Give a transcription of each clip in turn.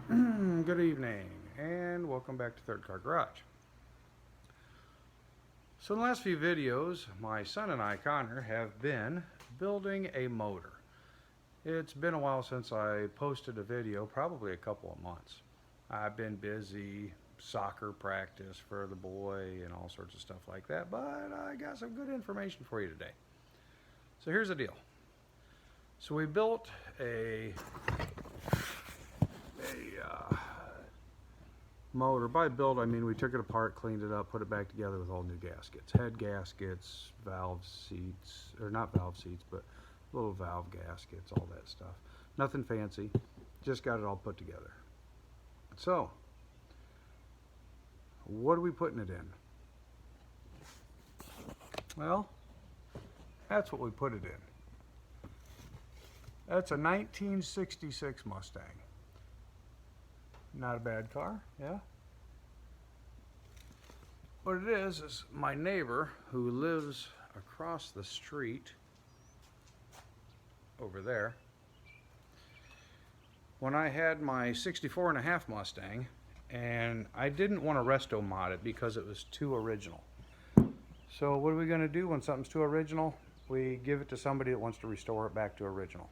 Good evening and welcome back to Third Car Garage. So in the last few videos, my son and I, Connor, have been building a motor. It's been a while since I posted a video, probably a couple of months. I've been busy, soccer practice for the boy and all sorts of stuff like that, but I got some good information for you today. So here's the deal. So we built a motor. By build, I mean we took it apart, cleaned it up, put it back together with all new gaskets. Head gaskets, valve seats, or not valve seats, but little valve gaskets, all that stuff. Nothing fancy, just got it all put together. So, what are we putting it in? Well, that's what we put it in. That's a 1966 Mustang. Not a bad car, yeah? What it is my neighbor who lives across the street over there. When I had my 64.5 Mustang, and I didn't want to resto mod it because it was too original. So what are we going to do when something's too original? We give it to somebody that wants to restore it back to original.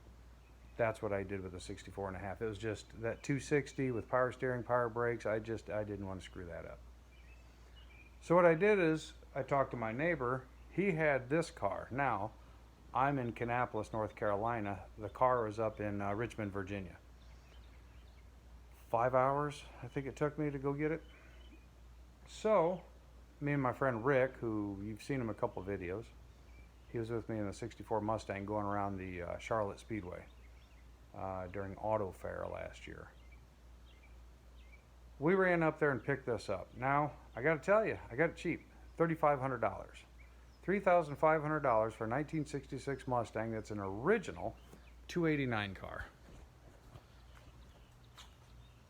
That's what I did with the 64.5. It was just that 260 with power steering, power brakes. I didn't want to screw that up. So what I did is I talked to my neighbor. He had this car. Now, I'm in Kannapolis, North Carolina. The car was up in Richmond, Virginia. 5 hours, I think it took me to go get it. So, me and my friend Rick, who you've seen him a couple videos, he was with me in the 64 Mustang going around the Charlotte Speedway during Auto Fair last year. We ran up there and picked this up. Now, I got to tell you, I got it cheap, $3,500. $3,500 for a 1966 Mustang that's an original 289 car.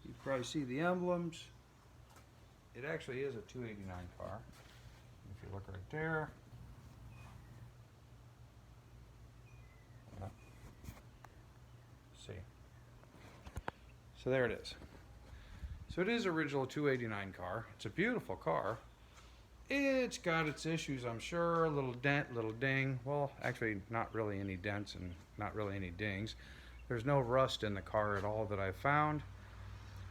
You probably see the emblems. It actually is a 289 car. If you look right there. See. So there it is. So it is original 289 car. It's a beautiful car. It's got its issues, I'm sure. A little dent, little ding. Well, actually not really any dents and not really any dings. There's no rust in the car at all that I found.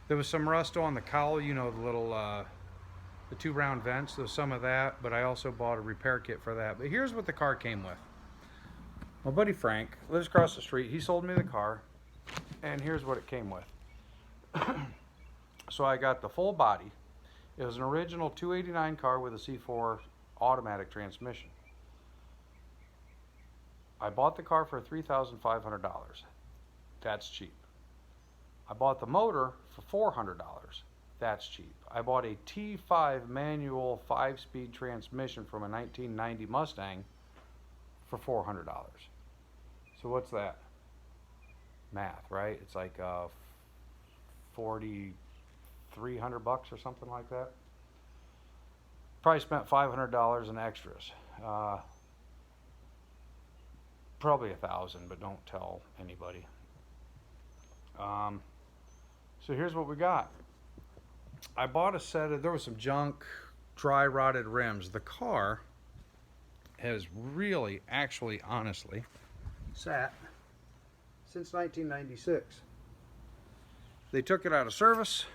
There was some rust on the cowl, you know, the little the two round vents. There was some of that, but I also bought a repair kit for that. But here's what the car came with. My buddy Frank lives across the street. He sold me the car, and here's what it came with. So I got the full body. It was an original 289 car with a C4 automatic transmission. I bought the car for $3,500. That's cheap. I bought the motor for $400. That's cheap. I bought a T-5 manual 5-speed transmission from a 1990 Mustang for $400. So what's that? Math, right? It's like 4,300 bucks or something like that. Probably spent $500 in extras. Probably $1,000, but don't tell anybody. So here's what we got. I bought a set of, there was some junk, dry rotted rims. The car has really, actually, honestly, sat since 1996. They took it out of service,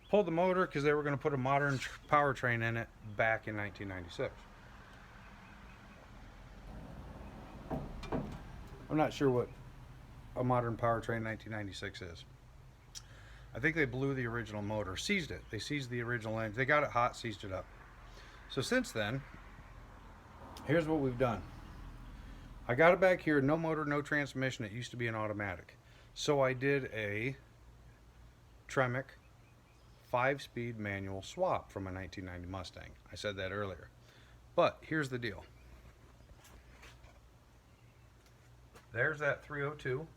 pulled the motor because they were going to put a modern powertrain in it back in 1996. I'm not sure what a modern powertrain 1996 is. I think they blew the original motor, seized it. They seized the original engine. They got it hot, seized it up. So since then, here's what we've done. I got it back here, no motor, no transmission. It used to be an automatic. So I did a Tremec 5-speed manual swap from a 1990 Mustang. I said that earlier. But here's the deal. There's that 302.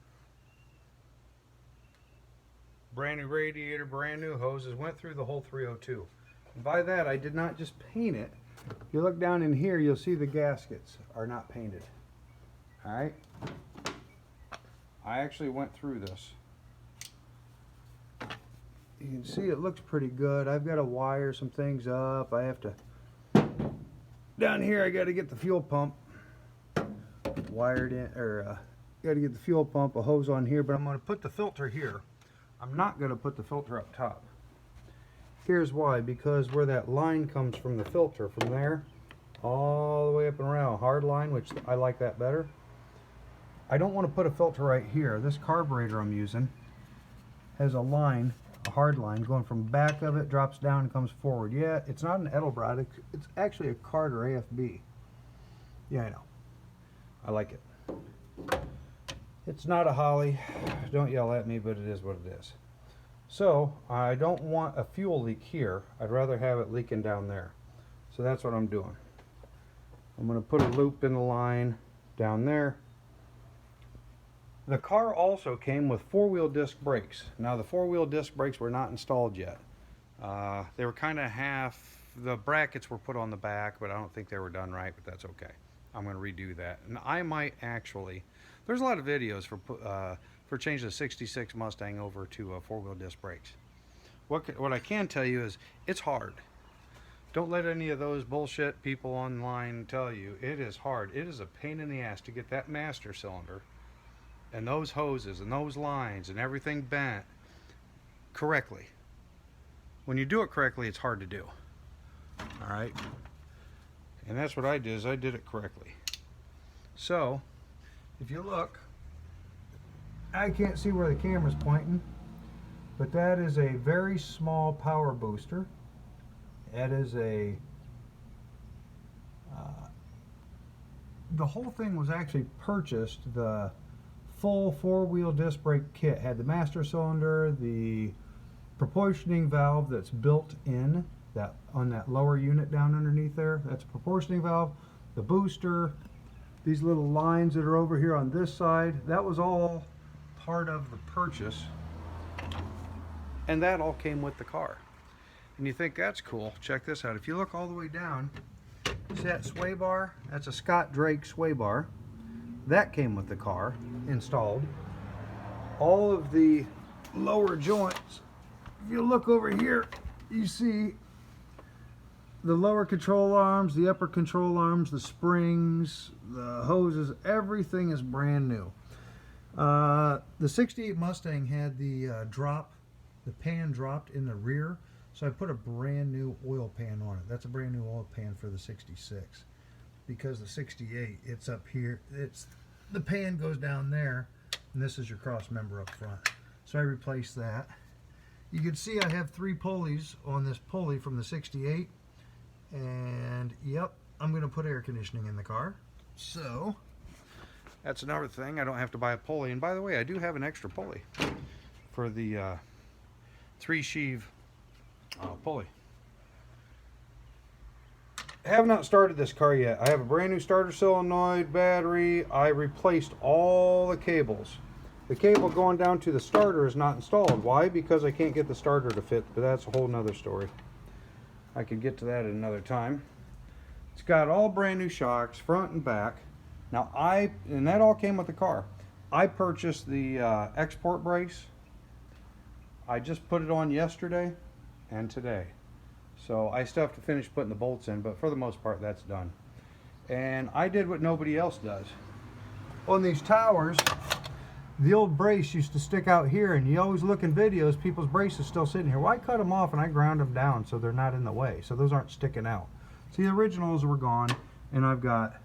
Brand new radiator, brand new hoses, went through the whole 302. And by that, I did not just paint it. If you look down in here, you'll see the gaskets are not painted. All right? I actually went through this. You can see it looks pretty good. I've got to wire some things up. I have to, down here I got to get the fuel pump wired in, or got to get the fuel pump, a hose on here, but I'm going to put the filter here. I'm not going to put the filter up top. Here's why, because where that line comes from the filter, from there all the way up and around, hard line, which I like that better. I don't want to put a filter right here. This carburetor I'm using has a line, a hard line, going from back of it, drops down and comes forward. Yeah, it's not an Edelbrod, it's actually a Carter AFB. Yeah, I know. I like it. It's not a Holly. Don't yell at me, but it is what it is. So, I don't want a fuel leak here. I'd rather have it leaking down there. So that's what I'm doing. I'm going to put a loop in the line down there. The car also came with four-wheel disc brakes. Now the four-wheel disc brakes were not installed yet. They were kind of half, the brackets were put on the back, but I don't think they were done right, but that's okay. I'm going to redo that. And I might actually, there's a lot of videos for changing the 66 Mustang over to four-wheel disc brakes. What I can tell you is it's hard. Don't let any of those bullshit people online tell you it is hard. It is a pain in the ass to get that master cylinder and those hoses and those lines and everything bent correctly. When you do it correctly, it's hard to do. All right, and that's what I did, is I did it correctly. So if you look, I can't see where the camera's pointing, but that is a very small power booster. That is a the whole thing was actually purchased. The full four-wheel disc brake kit had the master cylinder, the proportioning valve that's built in that on that lower unit down underneath there. That's a proportioning valve, the booster, these little lines that are over here on this side. That was all part of the purchase, and that all came with the car. And you think that's cool. Check this out. If you look all the way down, see that sway bar? That's a Scott Drake sway bar. That came with the car installed. All of the lower joints, if you look over here, you see the lower control arms, the upper control arms, the springs, the hoses, everything is brand new. The 68 Mustang had the pan dropped in the rear. So I put a brand new oil pan on it. That's a brand new oil pan for the 66. Because the 68, it's up here. The pan goes down there, and this is your cross member up front. So I replaced that. You can see I have 3 pulleys on this pulley from the 68. And yep, I'm going to put air conditioning in the car. So that's another thing. I don't have to buy a pulley. And by the way, I do have an extra pulley for the 3-sheave pulley. I have not started this car yet. I have a brand new starter solenoid, battery. I replaced all the cables. The cable going down to the starter is not installed. Why? Because I can't get the starter to fit, but that's a whole nother story. I could get to that at another time. It's got all brand new shocks, front and back. Now and that all came with the car. I purchased the export brace. I just put it on yesterday and today. So I still have to finish putting the bolts in, but for the most part that's done. And I did what nobody else does. On these towers, the old brace used to stick out here, and you always look in videos, people's brace is still sitting here. Well, I cut them off and I ground them down so they're not in the way, so those aren't sticking out. See, the originals were gone, and I've got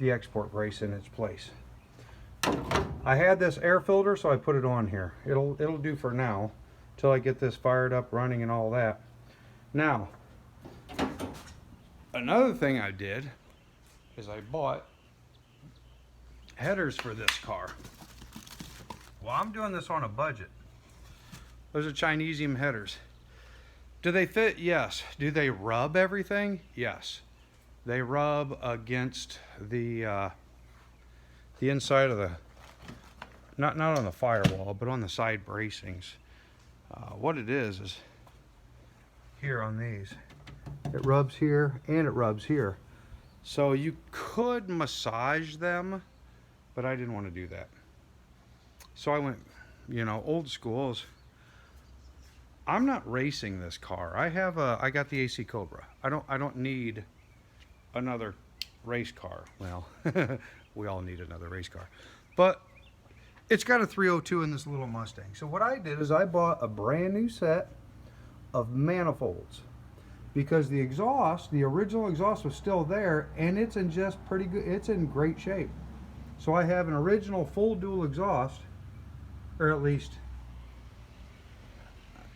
the export brace in its place. I had this air filter, so I put it on here. It'll do for now, till I get this fired up, running, and all that. Now, another thing I did is I bought headers for this car. Well, I'm doing this on a budget. Those are Chinesium headers. Do they fit? Yes. Do they rub everything? Yes. They rub against the inside of the, not on the firewall, but on the side bracings. What it is here on these, it rubs here and it rubs here. So you could massage them, but I didn't want to do that. So I went, old schools. I'm not racing this car. I got the AC Cobra. I don't need another race car. Well, we all need another race car. But it's got a 302 in this little Mustang. So what I did is I bought a brand new set of manifolds, because the exhaust, the original exhaust, was still there, and it's in just pretty good, it's in great shape. So I have an original full dual exhaust, or at least,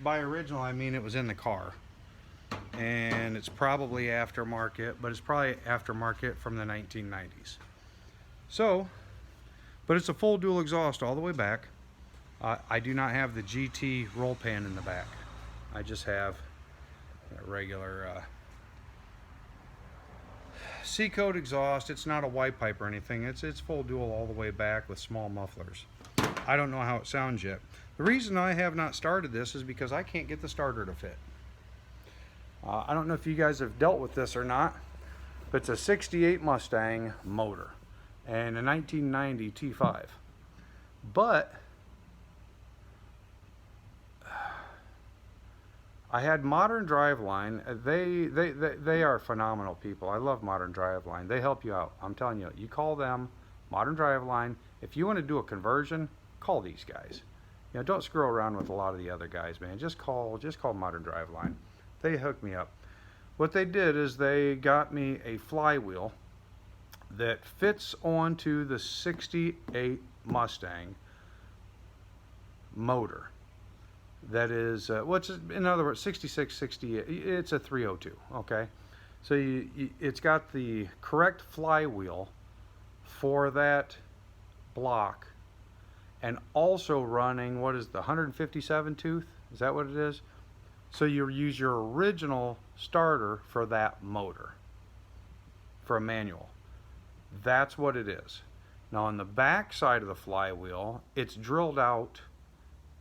by original I mean it was in the car, and it's probably aftermarket, but it's probably aftermarket from the 1990s. So, but it's a full dual exhaust all the way back. I do not have the GT roll pan in the back. I just have a regular C-code exhaust. It's not a white pipe or anything. It's full dual all the way back with small mufflers. I don't know how it sounds yet. The reason I have not started this is because I can't get the starter to fit. I don't know if you guys have dealt with this or not, but it's a 68 Mustang motor and a 1990 T-5. But I had Modern Driveline. They are phenomenal people. I love Modern Driveline. They help you out. I'm telling you, you call them, Modern Driveline. If you want to do a conversion, call these guys. You know, don't screw around with a lot of the other guys, man. Just call Modern Driveline. They hooked me up. What they did is they got me a flywheel that fits onto the 68 Mustang motor. That is, in other words, 66, 68, it's a 302, okay? So it's got the correct flywheel for that block, and also running, what is the 157 tooth? Is that what it is? So you use your original starter for that motor, for a manual. That's what it is. Now on the back side of the flywheel, it's drilled out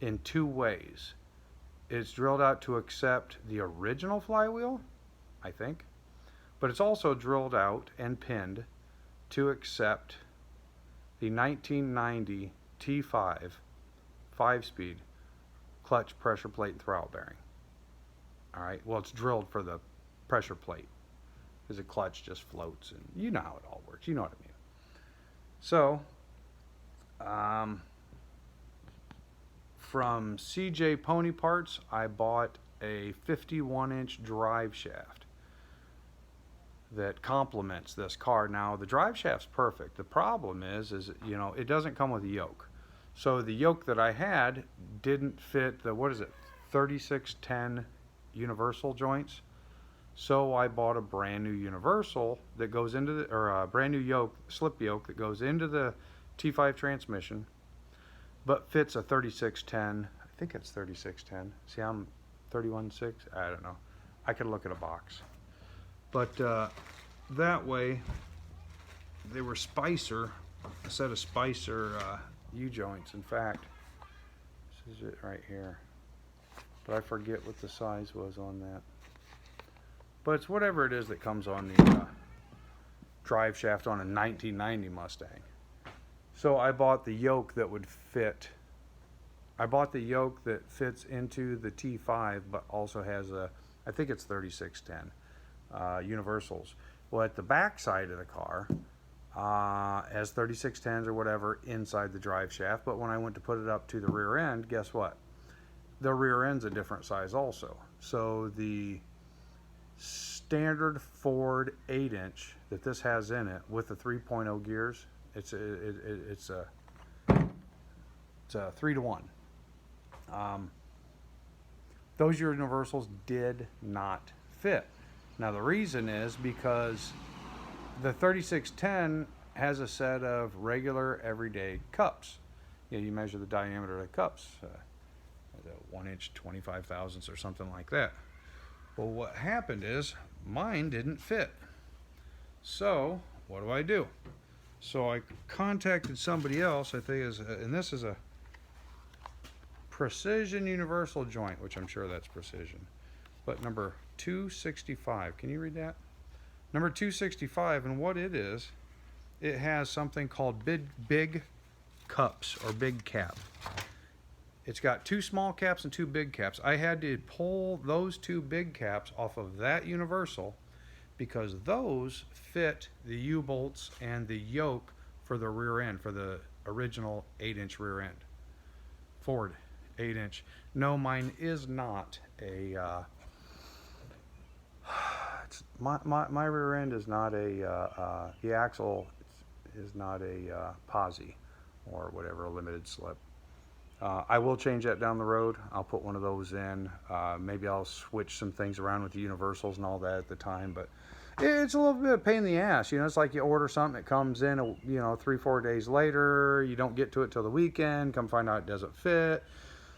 in two ways. It's drilled out to accept the original flywheel, I think, but it's also drilled out and pinned to accept the 1990 T-5 5-speed clutch, pressure plate, and throttle bearing. All right, well, it's drilled for the pressure plate because the clutch just floats, and you know how it all works. You know what I mean. So, from CJ Pony Parts, I bought a 51-inch drive shaft that complements this car. Now, the drive shaft's perfect. The problem is you know, it doesn't come with a yoke. So the yoke that I had didn't fit the, 3610 universal joints. So I bought a brand new universal that goes into the, or a brand new yoke, slip yoke that goes into the T5 transmission, but fits a 3610. I think it's 3610. See, I'm 31.6. I don't know. I could look at a box. But that way, they were Spicer, a set of Spicer U-joints. In fact, this is it right here. But I forget what the size was on that. But it's whatever it is that comes on the drive shaft on a 1990 Mustang. So I bought the yoke that would fit. I bought the yoke that fits into the T5, but also has a, I think it's 3610 universals. Well, at the back side of the car, has 3610s or whatever inside the drive shaft. But when I went to put it up to the rear end, guess what? The rear end's a different size also. So the standard Ford 8-inch that this has in it with the 3.0 gears, it's a 3-to-1. Those universals did not fit. Now the reason is because the 3610 has a set of regular everyday cups. You know, you measure the diameter of the cups, 1-inch 25 thousandths or something like that. Well, what happened is mine didn't fit. So what do? So I contacted somebody else. I think and this is a precision universal joint, which I'm sure that's precision. But number 265. Can you read that? Number 265, and what it is, it has something called big cups or big cap. It's got 2 small caps and 2 big caps. I had to pull those 2 big caps off of that universal because those fit the U-bolts and the yoke for the rear end, for the original 8-inch rear end. Ford 8-inch. No, mine is not a my rear end is not a the axle is not a posi or whatever, a limited slip. I will change that down the road. I'll put one of those in. Maybe I'll switch some things around with the universals and all that at the time, but it's a little bit of a pain in the ass. You know, it's like you order something, it comes in, you know, 3-4 days later, you don't get to it till the weekend, come find out it doesn't fit.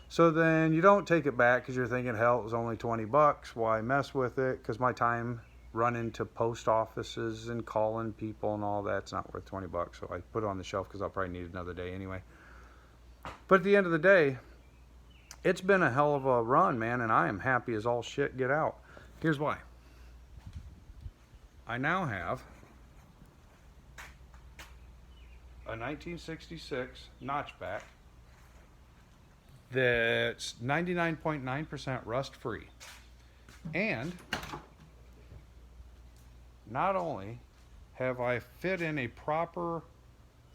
So then you don't take it back because you're thinking, hell, it was only 20 bucks. Why mess with it? Because my time running to post offices and calling people and all that's not worth 20 bucks. So I put it on the shelf because I'll probably need it another day anyway. But at the end of the day, it's been a hell of a run, man, and I am happy as all shit get out. Here's why. I now have a 1966 notchback that's 99.9% rust free. And not only have I fit in a proper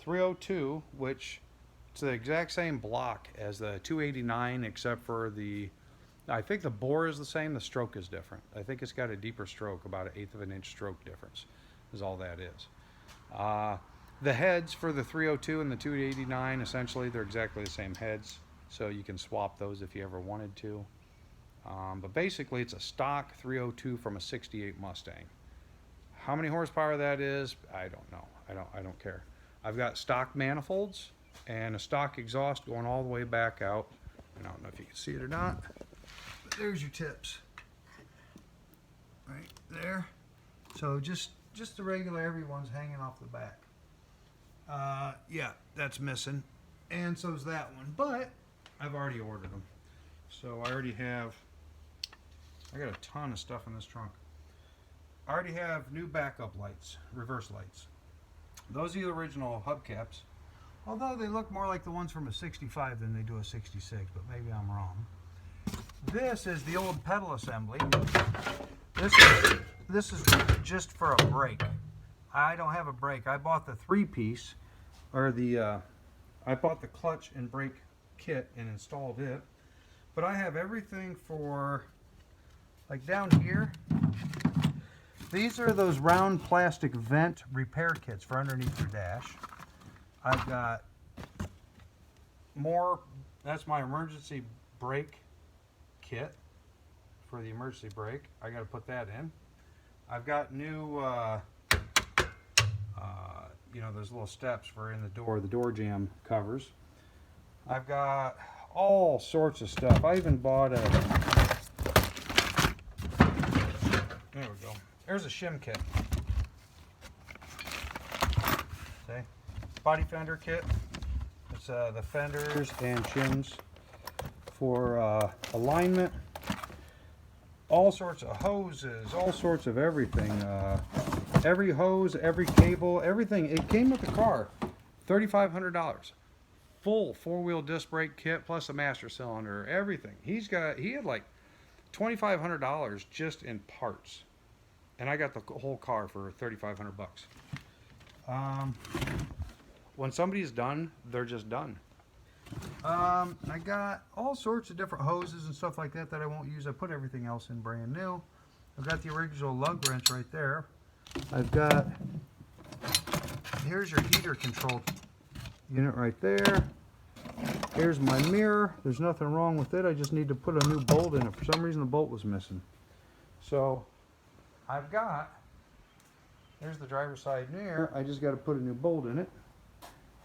302, which it's the exact same block as the 289 except for I think the bore is the same, the stroke is different. I think it's got a deeper stroke, about 1/8 of an inch stroke difference is all that is. The heads for the 302 and the 289, essentially they're exactly the same heads, so you can swap those if you ever wanted to. But basically it's a stock 302 from a 68 Mustang. How many horsepower that is, I don't know. I don't care. I've got stock manifolds and a stock exhaust going all the way back out. And I don't know if you can see it or not, but there's your tips. Right there. So just the regular, everyone's hanging off the back. Yeah, that's missing. And so's that one. But I've already ordered them. So I got a ton of stuff in this trunk. I already have new backup lights, reverse lights. Those are the original hubcaps. Although they look more like the ones from a 65 than they do a 66, but maybe I'm wrong. This is the old pedal assembly. This is just for a brake. I don't have a brake. I bought the 3-piece, or I bought the clutch and brake kit and installed it. But I have everything for, like down here, these are those round plastic vent repair kits for underneath your dash. I've got more, that's my emergency brake kit for the emergency brake. I got to put that in. I've got new, you know, those little steps for in the door jamb covers. I've got all sorts of stuff. I even bought a, there we go. There's a shim kit. See? Body fender kit. It's the fenders and shims for alignment. All sorts of hoses, all sorts of everything. Every hose, every cable, everything. It came with the car. $3,500. Full 4-wheel disc brake kit plus a master cylinder, everything. He had like $2,500 just in parts. And I got the whole car for $3,500 bucks. When somebody's done, they're just done. I got all sorts of different hoses and stuff like that I won't use. I put everything else in brand new. I've got the original lug wrench right there. I've got, here's your heater control unit right there. Here's my mirror. There's nothing wrong with it. I just need to put a new bolt in it. For some reason the bolt was missing. So I've got, there's the driver's side mirror. I just got to put a new bolt in it.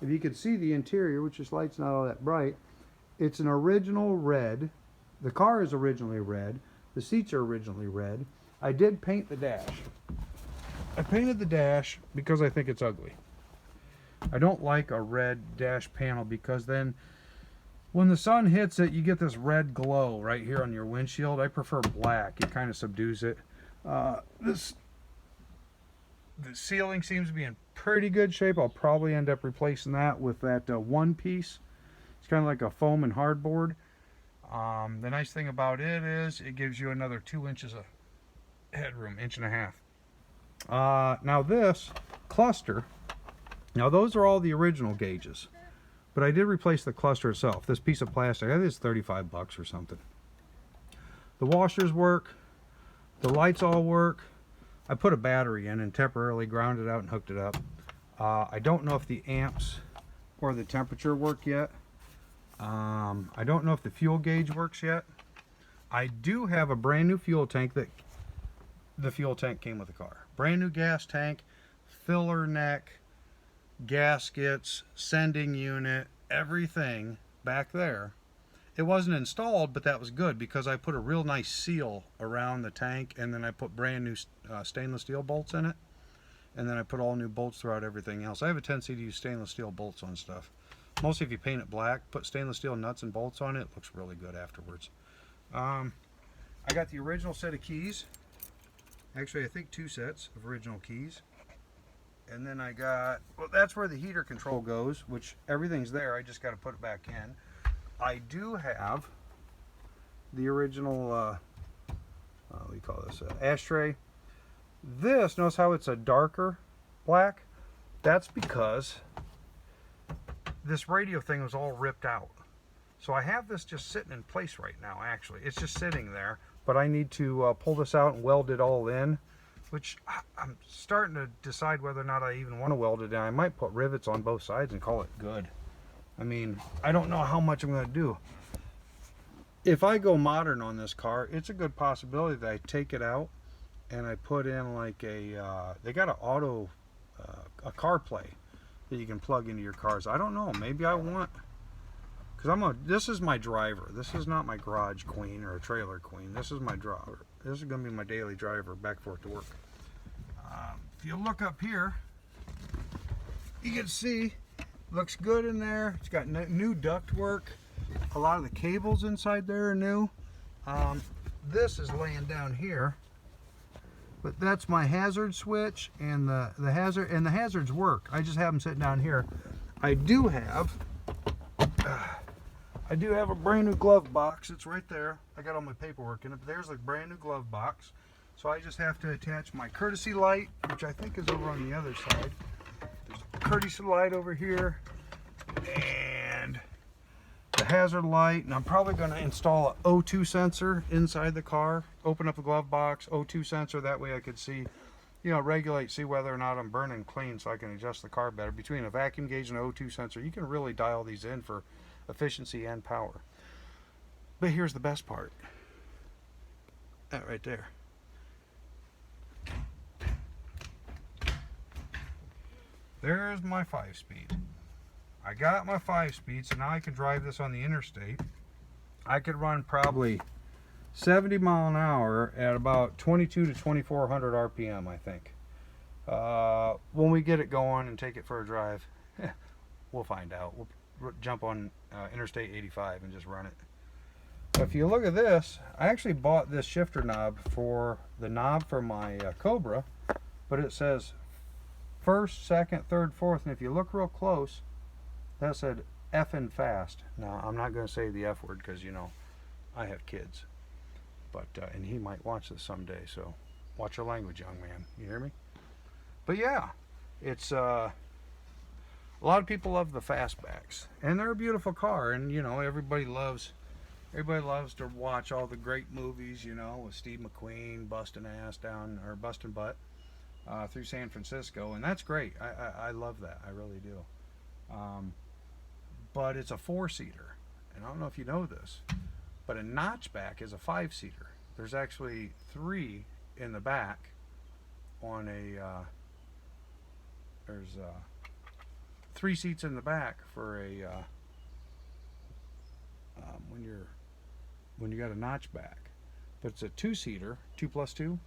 If you could see the interior, which this light's not all that bright, it's an original red. The car is originally red. The seats are originally red. I did paint the dash. I painted the dash because I think it's ugly. I don't like a red dash panel because then when the sun hits it, you get this red glow right here on your windshield. I prefer black. It kind of subdues it. The ceiling seems to be in pretty good shape. I'll probably end up replacing that with that one piece. It's kind of like a foam and hardboard. The nice thing about it is it gives you another 2 inches of headroom, 1.5 inches. Now this cluster, now those are all the original gauges, but I did replace the cluster itself. This piece of plastic, I think it's 35 bucks or something. The washers work, the lights all work. I put a battery in and temporarily grounded out and hooked it up. I don't know if the amps or the temperature work yet. I don't know if the fuel gauge works yet. I do have a brand new fuel tank that the fuel tank came with the car. Brand new gas tank, filler neck, gaskets, sending unit, everything back there. It wasn't installed, but that was good because I put a real nice seal around the tank, and then I put brand new stainless steel bolts in it, and then I put all new bolts throughout everything else. I have a tendency to use stainless steel bolts on stuff. Mostly if you paint it black, put stainless steel nuts and bolts on it, it looks really good afterwards. I got the original set of keys. Actually, I think 2 sets of original keys. And then I got, well, that's where the heater control goes, which everything's there. I just got to put it back in. I do have the original, what do you call this, ashtray. This, notice how it's a darker black? That's because this radio thing was all ripped out. So I have this just sitting in place right now, actually. It's just sitting there, but I need to pull this out and weld it all in, which I'm starting to decide whether or not I even want to weld it in. I might put rivets on both sides and call it good. I mean, I don't know how much I'm going to do. If I go modern on this car, it's a good possibility that I take it out and I put in like a, they got an auto, a CarPlay that you can plug into your cars. I don't know, maybe I want, because this is my driver. This is not my garage queen or a trailer queen. This is my driver. This is going to be my daily driver back and forth to work. If you look up here, you can see, looks good in there. It's got new duct work. A lot of the cables inside there are new. This is laying down here, but that's my hazard switch and the hazards work. I just have them sitting down here. I do have a brand new glove box. It's right there. I got all my paperwork in it, but there's a brand new glove box. So I just have to attach my courtesy light, which I think is over on the other side. There's a courtesy light over here and the hazard light, and I'm probably going to install an O2 sensor inside the car. Open up the glove box, O2 sensor, that way I could see, you know, regulate, see whether or not I'm burning clean so I can adjust the car better. Between a vacuum gauge and an O2 sensor, you can really dial these in for efficiency and power. But here's the best part. That right there. There's my 5-speed. I got my 5-speed, so now I can drive this on the interstate. I could run probably 70 mile an hour at about 22 to 2400 RPM, I think. When we get it going and take it for a drive, we'll find out. We'll jump on Interstate 85 and just run it. But if you look at this, I actually bought this shifter knob for the knob for my Cobra, but it says first, second, third, fourth, and if you look real close, that said effing fast. Now, I'm not going to say the F word because, you know, I have kids, but and he might watch this someday, so watch your language, young man. You hear me? But yeah, it's a lot of people love the fastbacks, and they're a beautiful car, and you know, everybody loves to watch all the great movies, you know, with Steve McQueen busting ass down, or busting butt through San Francisco, and that's great. I love that. I really do. But it's a 4-seater, and I don't know if you know this, but a notchback is a 5-seater. There's actually 3 in the back on a there's 3 seats in the back for a when you got a notchback. But it's a 2-seater, 2+2.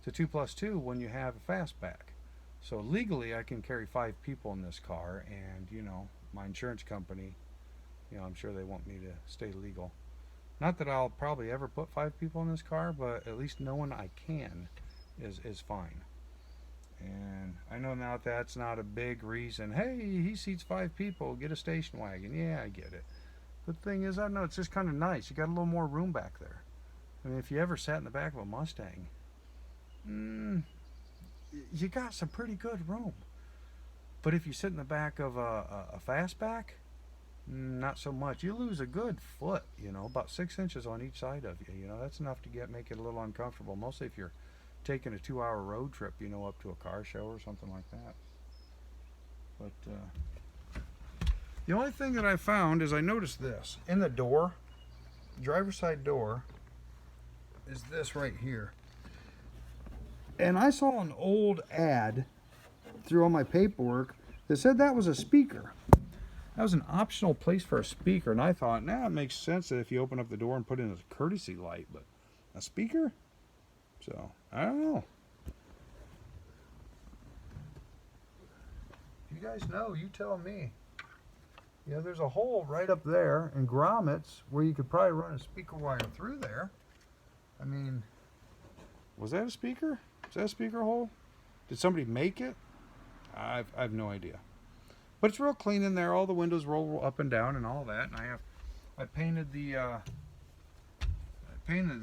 It's a 2+2 when you have a fastback. So legally, I can carry 5 people in this car, and you know, my insurance company, you know, I'm sure they want me to stay legal. Not that I'll probably ever put 5 people in this car, but at least knowing I can is fine. And I know now that's not a big reason. Hey, he seats 5 people, get a station wagon. Yeah, I get it. The thing is, I don't know, it's just kind of nice. You got a little more room back there. I mean, if you ever sat in the back of a Mustang, you got some pretty good room. But if you sit in the back of a fastback, not so much. You lose a good foot, you know, about 6 inches on each side of you. You know, that's enough to make it a little uncomfortable. Mostly if you're taking a 2-hour road trip, you know, up to a car show or something like that. But the only thing that I found is I noticed this in the door, driver's side door, is this right here. And I saw an old ad through all my paperwork that said that was a speaker. That was an optional place for a speaker, and I thought, nah, it makes sense that if you open up the door and put in a courtesy light, but a speaker? So, I don't know. If you guys know, you tell me. Yeah, there's a hole right up there in grommets where you could probably run a speaker wire through there. I mean, was that a speaker? Is that a speaker hole? Did somebody make it? I have no idea. But it's real clean in there. All the windows roll up and down and all that. And I painted the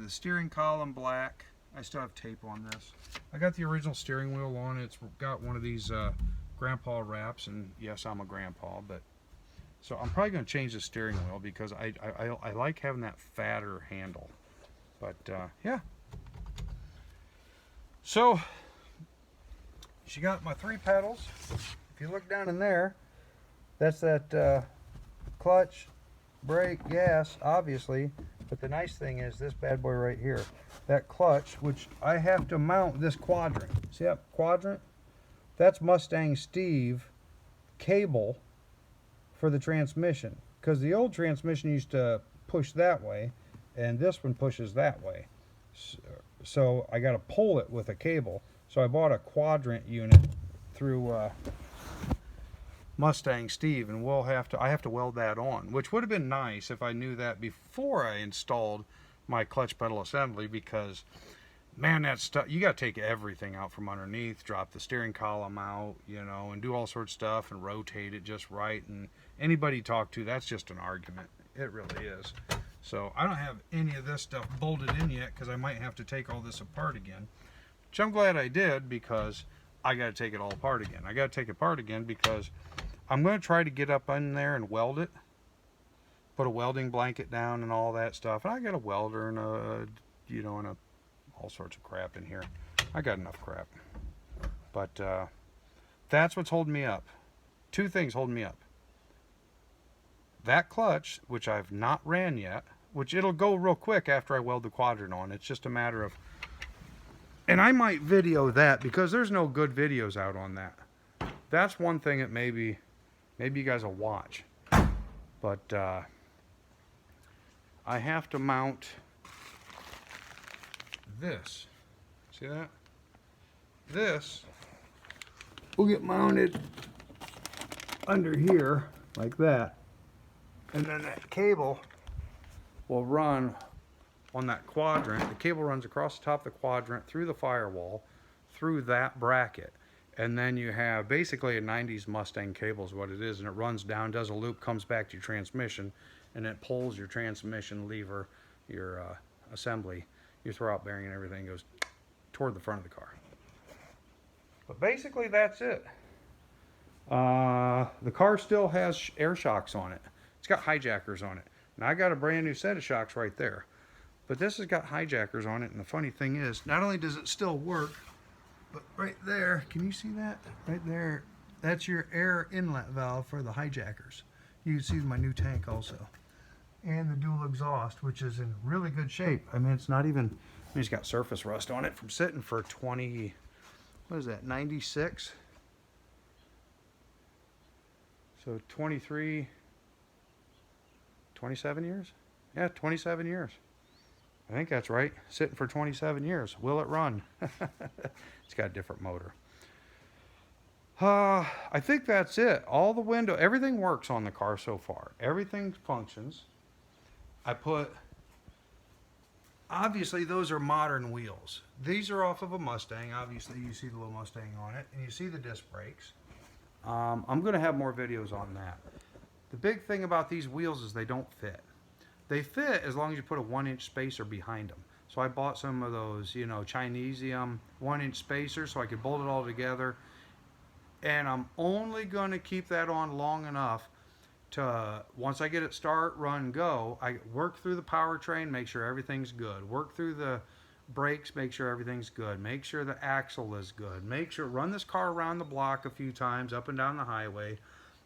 steering column black. I still have tape on this. I got the original steering wheel on it. It's got one of these grandpa wraps, and yes, I'm a grandpa, but so I'm probably going to change the steering wheel because I like having that fatter handle. But yeah. So she got my 3 pedals. If you look down in there, that's that clutch, brake, gas, obviously. But the nice thing is this bad boy right here, that clutch, which I have to mount this quadrant. See that quadrant? That's Mustang Steve cable for the transmission. Because the old transmission used to push that way, and this one pushes that way. So I got to pull it with a cable. So I bought a quadrant unit through Mustang Steve, and I have to weld that on, which would have been nice if I knew that before I installed my clutch pedal assembly, because man, that stuff, you got to take everything out from underneath, drop the steering column out, you know, and do all sorts of stuff and rotate it just right. And anybody you talk to, that's just an argument. It really is. So I don't have any of this stuff bolted in yet because I might have to take all this apart again, which I'm glad I did, because I got to take it all apart again. I got to take it apart again because I'm going to try to get up in there and weld it, put a welding blanket down and all that stuff. And I got a welder and all sorts of crap in here. I got enough crap. But that's what's holding me up. 2 things holding me up. That clutch, which I've not ran yet, which it'll go real quick after I weld the quadrant on. It's just a matter of, and I might video that because there's no good videos out on that. That's one thing that maybe you guys will watch. But I have to mount this. See that? This will get mounted under here like that. And then that cable will run on that quadrant. The cable runs across the top of the quadrant, through the firewall, through that bracket. And then you have basically a 90s Mustang cable is what it is. And it runs down, does a loop, comes back to your transmission, and it pulls your transmission lever, your assembly, your throw-out bearing and everything goes toward the front of the car. But basically that's it. The car still has air shocks on it. It's got hijackers on it. Now I got a brand new set of shocks right there. But this has got hijackers on it, and the funny thing is, not only does it still work, but right there, can you see that? Right there, that's your air inlet valve for the hijackers. You can see my new tank also. And the dual exhaust, which is in really good shape. I mean, it's not even, I mean, it's got surface rust on it from sitting for 20, what is that, 96? So 23, 27 years? Yeah, 27 years. I think that's right. Sitting for 27 years. Will it run? It's got a different motor. I think that's it. All the window, everything works on the car so far. Everything functions. I put, obviously those are modern wheels. These are off of a Mustang. Obviously you see the little Mustang on it, and you see the disc brakes. I'm going to have more videos on that. The big thing about these wheels is they don't fit. They fit as long as you put a 1-inch spacer behind them. So I bought some of those, you know, Chinesium 1-inch spacers so I could bolt it all together. And I'm only going to keep that on long enough to, once I get it start, run, go, I work through the powertrain, make sure everything's good. Work through the brakes, make sure everything's good. Make sure the axle is good. Make sure, run this car around the block a few times, up and down the highway.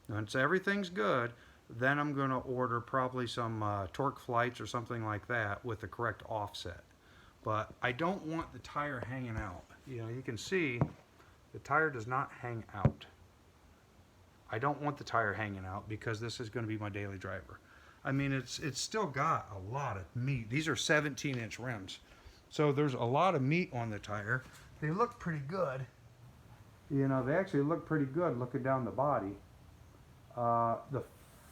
Once everything's good, then I'm going to order probably some torque flights or something like that with the correct offset. But I don't want the tire hanging out. You know, you can see the tire does not hang out. I don't want the tire hanging out because this is going to be my daily driver. I mean, it's still got a lot of meat. These are 17-inch rims. So there's a lot of meat on the tire. They look pretty good. You know, they actually look pretty good looking down the body. The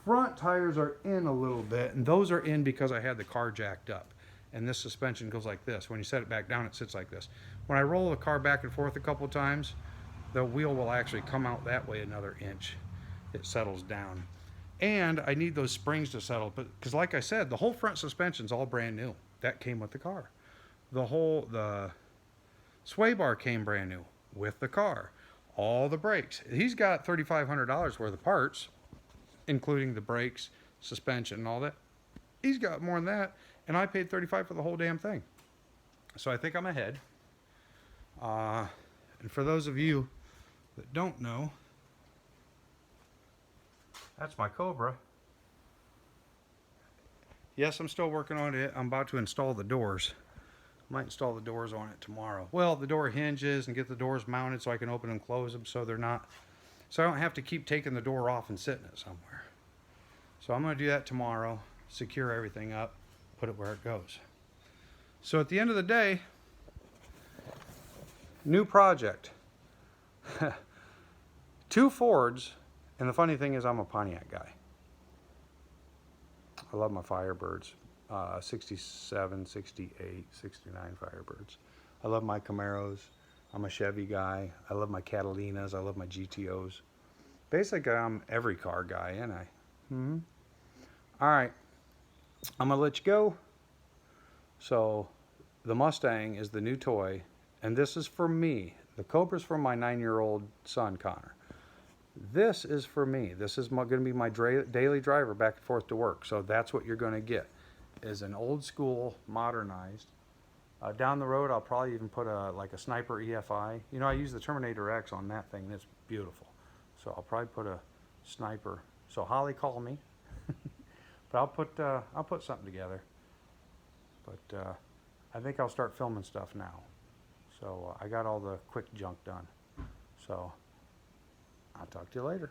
front tires are in a little bit, and those are in because I had the car jacked up. And this suspension goes like this. When you set it back down, it sits like this. When I roll the car back and forth a couple times, the wheel will actually come out that way another inch. It settles down. And I need those springs to settle, but because like I said, the whole front suspension's all brand new. That came with the car. The sway bar came brand new with the car. All the brakes. He's got $3,500 worth of parts, including the brakes, suspension, and all that. He's got more than that, and I paid $35 for the whole damn thing. So I think I'm ahead. And for those of you that don't know, that's my Cobra. Yes, I'm still working on it. I'm about to install the doors. Might install the doors on it tomorrow. Well, the door hinges and get the doors mounted so I can open and close them so they're not, so I don't have to keep taking the door off and sitting it somewhere. So I'm going to do that tomorrow, secure everything up, put it where it goes. So at the end of the day, new project. 2 Fords, and the funny thing is I'm a Pontiac guy. I love my Firebirds. 67, 68, 69 Firebirds. I love my Camaros. I'm a Chevy guy. I love my Catalinas. I love my GTOs. Basically, I'm every car guy, ain't I? All right. I'm going to let you go. So, the Mustang is the new toy, and this is for me. The Cobra's for my 9-year-old son, Connor. This is for me. This is going to be my daily driver back and forth to work. So that's what you're going to get, is an old school, modernized. Down the road, I'll probably even put like a Sniper EFI. You know, I use the Terminator X on that thing. It's beautiful. So I'll probably put a Sniper. So Holly, call me. But I'll put something together. But I think I'll start filming stuff now. So I got all the quick junk done. So I'll talk to you later.